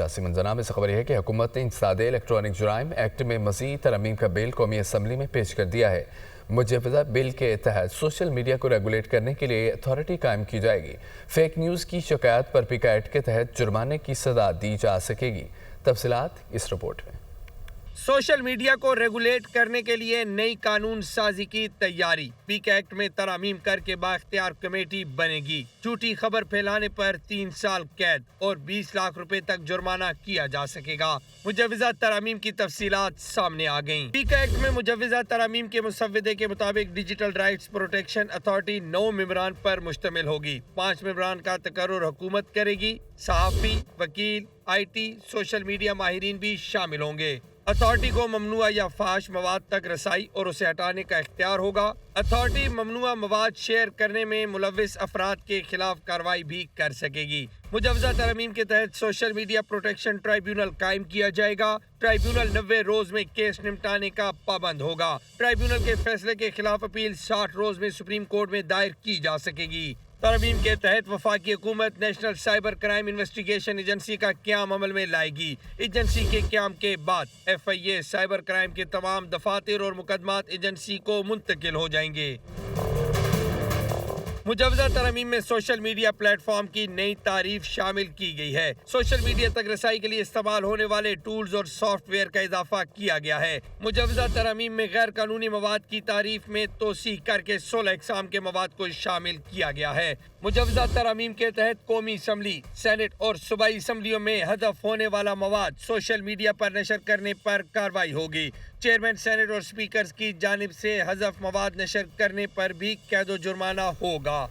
سیاسی منظرنامے میں سے خبر یہ ہے کہ حکومت نے انسداد الیکٹرانک جرائم ایکٹ میں مزید ترمیم کا بل قومی اسمبلی میں پیش کر دیا ہے۔ مجوزہ بل کے تحت سوشل میڈیا کو ریگولیٹ کرنے کے لیے اتھارٹی قائم کی جائے گی۔ فیک نیوز کی شکایات پر پیکا ایکٹ کے تحت جرمانے کی سزا دی جا سکے گی۔ تفصیلات اس رپورٹ میں۔ سوشل میڈیا کو ریگولیٹ کرنے کے لیے نئی قانون سازی کی تیاری۔ پیک ایکٹ میں ترامیم کر کے بااختیار کمیٹی بنے گی۔ جھوٹی خبر پھیلانے پر 3 سال قید اور 20 لاکھ روپے تک جرمانہ کیا جا سکے گا۔ مجوزہ ترامیم کی تفصیلات سامنے آ گئیں۔ پیک ایکٹ میں مجوزہ ترامیم کے مسودے کے مطابق ڈیجیٹل رائٹس پروٹیکشن اتھارٹی 9 ممبران پر مشتمل ہوگی۔ 5 ممبران کا تقرر حکومت کرے گی۔ صحافی، وکیل، آئی ٹی، سوشل میڈیا ماہرین بھی شامل ہوں گے۔ اتھارٹی کو ممنوعہ یا فحش مواد تک رسائی اور اسے ہٹانے کا اختیار ہوگا۔ اتھارٹی ممنوعہ مواد شیئر کرنے میں ملوث افراد کے خلاف کارروائی بھی کر سکے گی۔ مجوزہ ترامیم کے تحت سوشل میڈیا پروٹیکشن ٹرائیبیونل قائم کیا جائے گا۔ ٹرائیبیونل 90 روز میں کیس نمٹانے کا پابند ہوگا۔ ٹرائیبیونل کے فیصلے کے خلاف اپیل 60 روز میں سپریم کورٹ میں دائر کی جا سکے گی۔ ترمیم کے تحت وفاقی حکومت national cyber crime investigation agency کا قیام عمل میں لائے گی۔ ایجنسی کے قیام کے بعد FIA سائبر کرائم کے تمام دفاتر اور مقدمات ایجنسی کو منتقل ہو جائیں گے۔ مجوزہ ترمیم میں سوشل میڈیا پلیٹ فارم کی نئی تعریف شامل کی گئی ہے۔ سوشل میڈیا تک رسائی کے لیے استعمال ہونے والے ٹولز اور سافٹ ویئر کا اضافہ کیا گیا ہے۔ مجوزہ ترمیم میں غیر قانونی مواد کی تعریف میں توسیع کر کے 16 اقسام کے مواد کو شامل کیا گیا ہے۔ مجوزہ ترمیم کے تحت قومی اسمبلی، سینٹ اور صوبائی اسمبلیوں میں حذف ہونے والا مواد سوشل میڈیا پر نشر کرنے پر کارروائی ہوگی۔ چیئرمین سینٹ اور اسپیکرز کی جانب سے حذف مواد نشر کرنے پر بھی قید و جرمانہ ہوگا۔